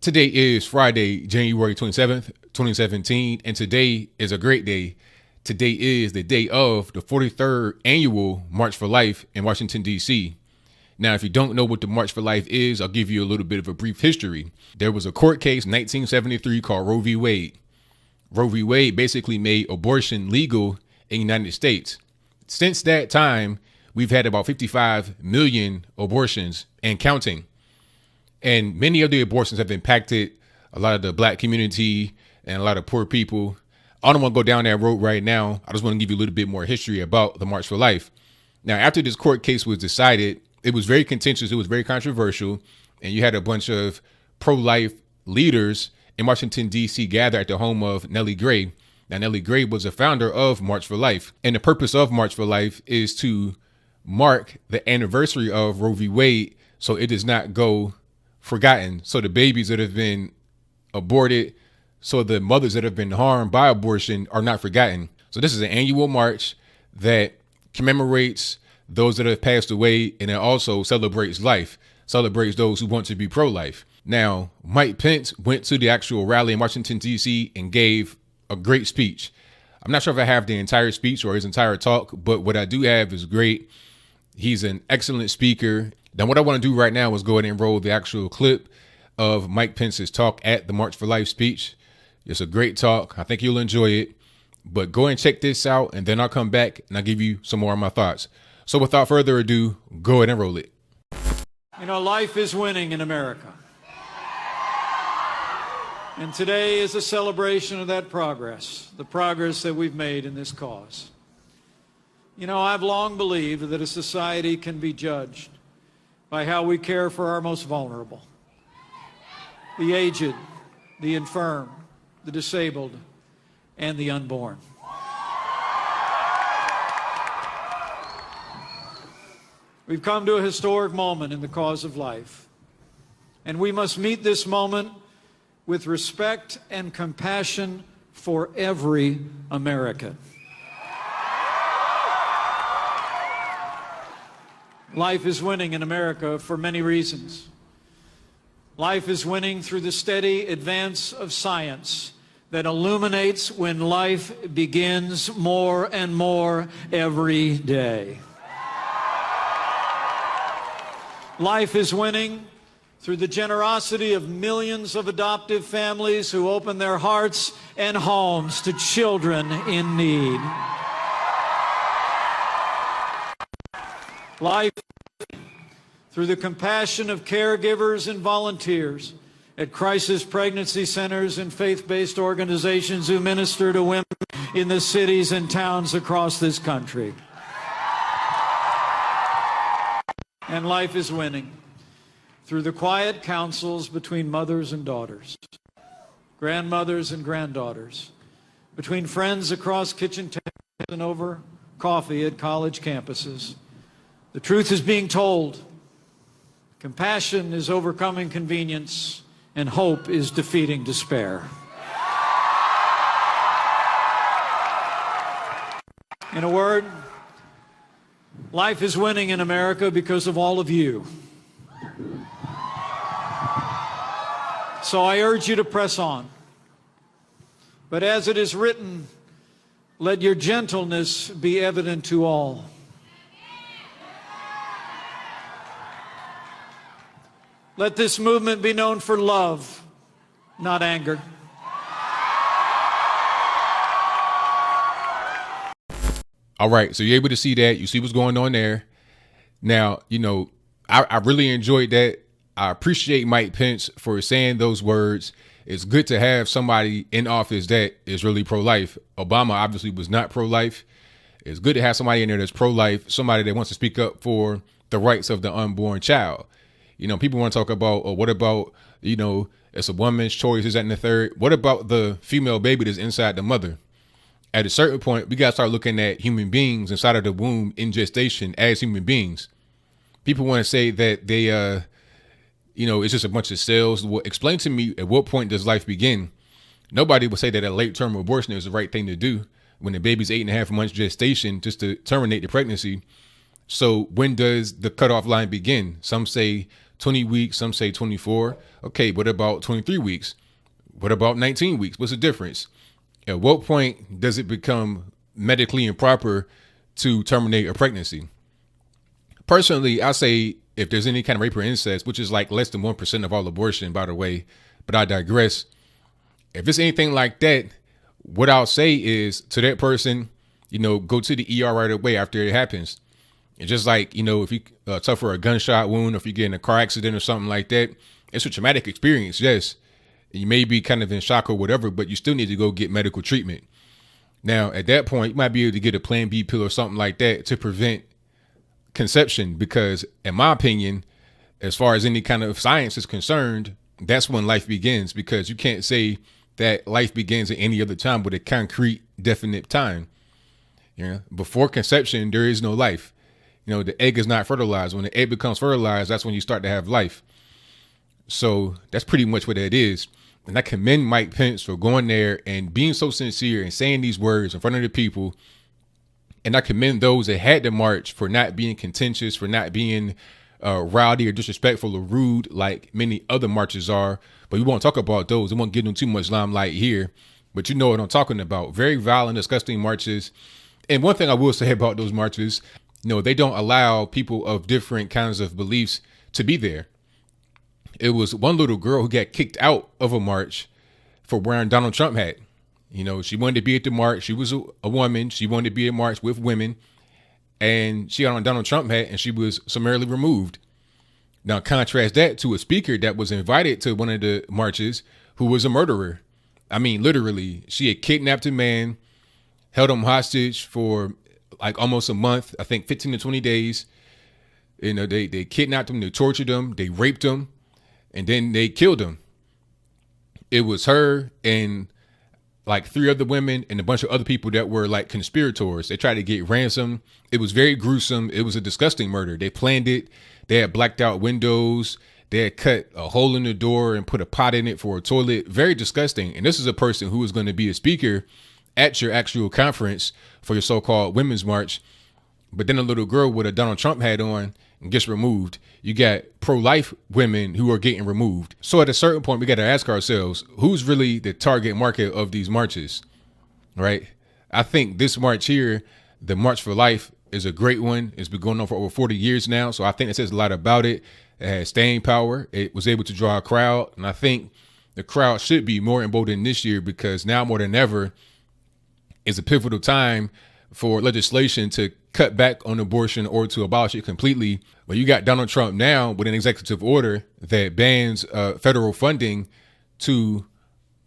Today is Friday, January 27th, 2017, and today is a great day. Today is the day of the 43rd annual March for Life in Washington, D.C. Now, if you don't know what the March for Life is, I'll give you a little bit of a brief history. There was a court case in 1973 called Roe v. Wade. Roe v. Wade basically made abortion legal in the United States. Since that time, we've had about 55 million abortions and counting. And many of the abortions have impacted a lot of the black community and a lot of poor people. I don't want to go down that road right now. I just want to give you a little bit more history about the March for Life. Now, after this court case was decided, it was very contentious. It was very controversial. And you had a bunch of pro-life leaders in Washington, D.C. gather at the home of Nellie Gray. Now, Nellie Gray was a founder of March for Life. And the purpose of March for Life is to mark the anniversary of Roe v. Wade so it does not go forgotten. So the babies that have been aborted, so the mothers that have been harmed by abortion are not forgotten. So this is an annual march that commemorates those that have passed away, and it also celebrates life, celebrates those who want to be pro-life. Now, Mike Pence went to the actual rally in Washington, D.C. and gave a great speech. I'm not sure if I have the entire speech or his entire talk, but what I do have is great. He's an excellent speaker. Now, what I want to do right now is go ahead and roll the actual clip of Mike Pence's talk at the March for Life speech. It's a great talk. I think you'll enjoy it. But go and check this out, and then I'll come back and I'll give you some more of my thoughts. So without further ado, go ahead and roll it. You know, life is winning in America. And today is a celebration of that progress, the progress that we've made in this cause. You know, I've long believed that a society can be judged by how we care for our most vulnerable, the aged, the infirm, the disabled, and the unborn. We've come to a historic moment in the cause of life, and we must meet this moment with respect and compassion for every American. Life is winning in America for many reasons. Life is winning through the steady advance of science that illuminates when life begins more and more every day. Life is winning through the generosity of millions of adoptive families who open their hearts and homes to children in need. Life through the compassion of caregivers and volunteers at crisis pregnancy centers and faith-based organizations who minister to women in the cities and towns across this country. And life is winning through the quiet counsels between mothers and daughters, grandmothers and granddaughters, between friends across kitchen tables and over coffee at college campuses. The truth is being told. Compassion is overcoming convenience, and hope is defeating despair. In a word, life is winning in America because of all of you. So I urge you to press on. But as it is written, let your gentleness be evident to all. Let this movement be known for love, not anger. All right, so you're able to see that. You see what's going on there. Now, you know, I really enjoyed that. I appreciate Mike Pence for saying those words. It's good to have somebody in office that is really pro-life. Obama obviously was not pro-life. It's good to have somebody in there that's pro-life, somebody that wants to speak up for the rights of the unborn child. You know, people want to talk about, what about, you know, it's a woman's choice, is that and the third? What about the female baby that's inside the mother? At a certain point, we got to start looking at human beings inside of the womb in gestation as human beings. People want to say that they, you know, it's just a bunch of cells. Well, explain to me, at what point does life begin? Nobody would say that a late-term abortion is the right thing to do when the baby's 8.5 months gestation just to terminate the pregnancy. So when does the cutoff line begin? Some say 20 weeks. Some say 24. Okay, what about 23 weeks? What about 19 weeks? What's the difference? At what point does it become medically improper to terminate a pregnancy? Personally, I say if there's any kind of rape or incest, which is like less than 1% of all abortion, by the way, but I digress. If it's anything like that, what I'll say is to that person, go to the ER right away after it happens. It's just like, if you suffer a gunshot wound, or if you get in a car accident or something like that, it's a traumatic experience. Yes. You may be kind of in shock or whatever, but you still need to go get medical treatment. Now, at that point, you might be able to get a Plan B pill or something like that to prevent conception, because in my opinion, as far as any kind of science is concerned, that's when life begins, because you can't say that life begins at any other time with a concrete, definite time. Before conception, there is no life. The egg is not fertilized. When the egg becomes fertilized, that's when you start to have life. So that's pretty much what that is. And I commend Mike Pence for going there and being so sincere and saying these words in front of the people. And I commend those that had to march for not being contentious, for not being rowdy or disrespectful or rude like many other marches are. But we won't talk about those. I won't give them too much limelight here. But you know what I'm talking about. Very violent, disgusting marches. And one thing I will say about those marches, they don't allow people of different kinds of beliefs to be there. It was one little girl who got kicked out of a march for wearing Donald Trump hat. She wanted to be at the march. She was a woman. She wanted to be at march with women. And she got on a Donald Trump hat and she was summarily removed. Now, contrast that to a speaker that was invited to one of the marches who was a murderer. I mean, literally, she had kidnapped a man, held him hostage for like almost a month, I think 15 to 20 days. They kidnapped him, they tortured him, they raped him, and then they killed him. It was her and like 3 other women and a bunch of other people that were like conspirators. They tried to get ransom. It was very gruesome. It was a disgusting murder. They planned it. They had blacked out windows. They had cut a hole in the door and put a pot in it for a toilet. Very disgusting. And this is a person who was going to be a speaker at your actual conference for your so-called women's march. But then a little girl with a Donald Trump hat on gets removed. You got pro-life women who are getting removed. So at a certain point, we got to ask ourselves, who's really the target market of these marches, right? I think this march here, the March for Life, is a great one. It's been going on for over 40 years now. So I think it says a lot about it. It has staying power. It was able to draw a crowd. And I think the crowd should be more emboldened this year, because now more than ever is a pivotal time for legislation to cut back on abortion or to abolish it completely. But you got Donald Trump now with an executive order that bans federal funding to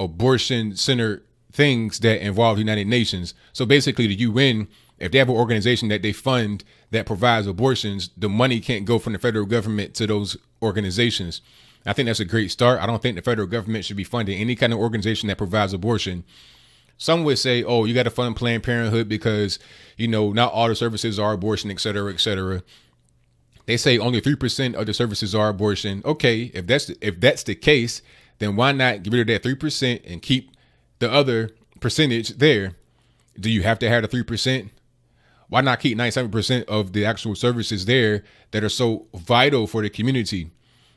abortion-centered things that involve the United Nations. So basically the UN, if they have an organization that they fund that provides abortions, the money can't go from the federal government to those organizations. I think that's a great start. I don't think the federal government should be funding any kind of organization that provides abortion. Some would say, oh, you got to fund Planned Parenthood because, not all the services are abortion, et cetera, et cetera. They say only 3% of the services are abortion. Okay, if that's the case, then why not get rid of that 3% and keep the other percentage there? Do you have to have the 3%? Why not keep 97% of the actual services there that are so vital for the community?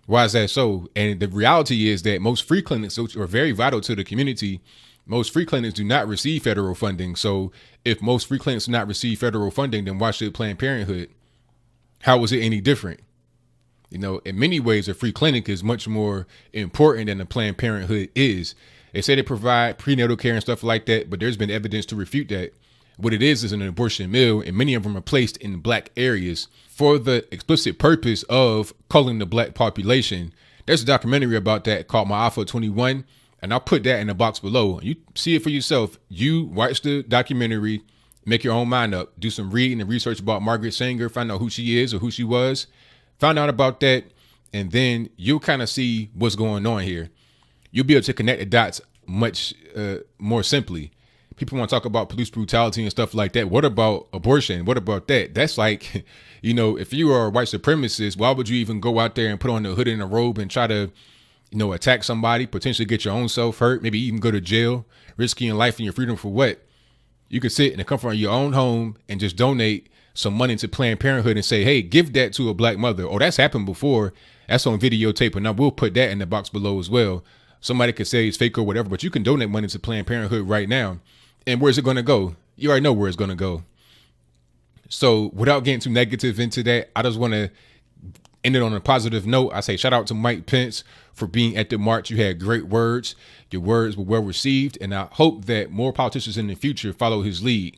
Why is that so? And the reality is that most free clinics, which are very vital to the community, most free clinics do not receive federal funding. So if most free clinics do not receive federal funding, then why should Planned Parenthood? How is it any different? In many ways, a free clinic is much more important than a Planned Parenthood is. They say they provide prenatal care and stuff like that, but there's been evidence to refute that. What it is an abortion mill, and many of them are placed in black areas for the explicit purpose of culling the black population. There's a documentary about that called My Alpha 21. And I'll put that in the box below. You see it for yourself. You watch the documentary, make your own mind up, do some reading and research about Margaret Sanger, find out who she is or who she was, find out about that, and then you'll kind of see what's going on here. You'll be able to connect the dots much more simply. People want to talk about police brutality and stuff like that. What about abortion? What about that? That's like, if you are a white supremacist, why would you even go out there and put on a hood and a robe and try to attack somebody, potentially get your own self hurt, maybe even go to jail, risking your life and your freedom for what? You could sit in the comfort of your own home and just donate some money to Planned Parenthood and say, hey, give that to a black mother. Oh, that's happened before. That's on videotape, and I will put that in the box below as well. Somebody could say it's fake or whatever, but you can donate money to Planned Parenthood right now. And where's it going to go? You already know where it's going to go. So without getting too negative into that, I just want to end it on a positive note. I say shout out to Mike Pence for being at the march. You had great words. Your words were well received. And I hope that more politicians in the future follow his lead.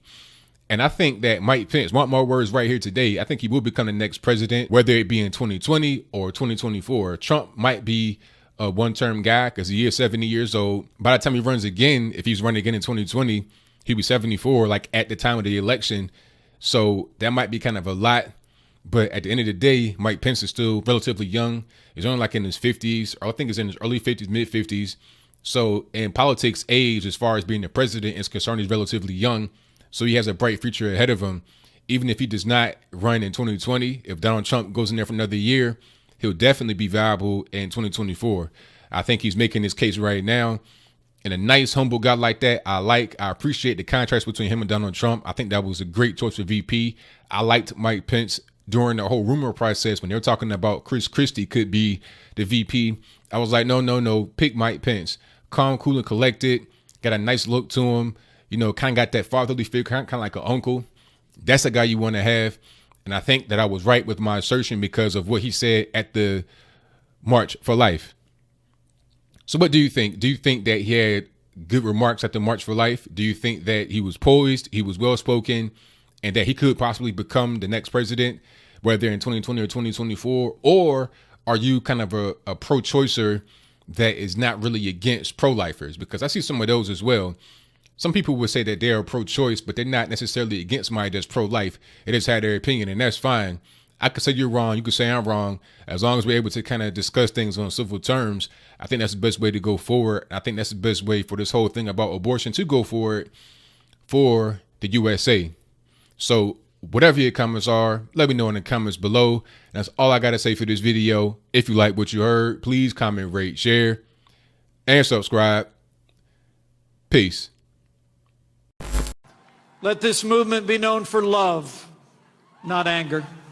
And I think that Mike Pence, mark my words right here today, I think he will become the next president, whether it be in 2020 or 2024. Trump might be a one-term guy because he is 70 years old. By the time he runs again, if he's running again in 2020, he'll be 74, like at the time of the election. So that might be kind of a lot. But at the end of the day, Mike Pence is still relatively young. He's only like in his 50s, or I think he's in his early 50s, mid 50s. So in politics, age, as far as being the president is concerned, he's relatively young. So he has a bright future ahead of him. Even if he does not run in 2020, if Donald Trump goes in there for another year, he'll definitely be viable in 2024. I think he's making his case right now. And a nice, humble guy like that, I appreciate the contrast between him and Donald Trump. I think that was a great choice for VP. I liked Mike Pence during the whole rumor process when they were talking about Chris Christie could be the VP. I was like, no, pick Mike Pence. Calm, cool, and collected. Got a nice look to him. You know, kind of got that fatherly figure, kind of like an uncle. That's a guy you want to have. And I think that I was right with my assertion because of what he said at the March for Life. So what do you think? Do you think that he had good remarks at the March for Life? Do you think that he was poised, he was well-spoken, and that he could possibly become the next president, whether in 2020 or 2024? Or are you kind of a pro-choicer that is not really against pro-lifers? Because I see some of those as well. Some people would say that they're pro-choice, but they're not necessarily against somebody that's pro-life. They just have their opinion, and that's fine. I could say you're wrong. You could say I'm wrong. As long as we're able to kind of discuss things on civil terms, I think that's the best way to go forward. I think that's the best way for this whole thing about abortion to go forward for the USA. So whatever your comments are, let me know in the comments below. That's all I got to say for this video. If you like what you heard, please comment, rate, share, and subscribe. Peace. Let this movement be known for love, not anger.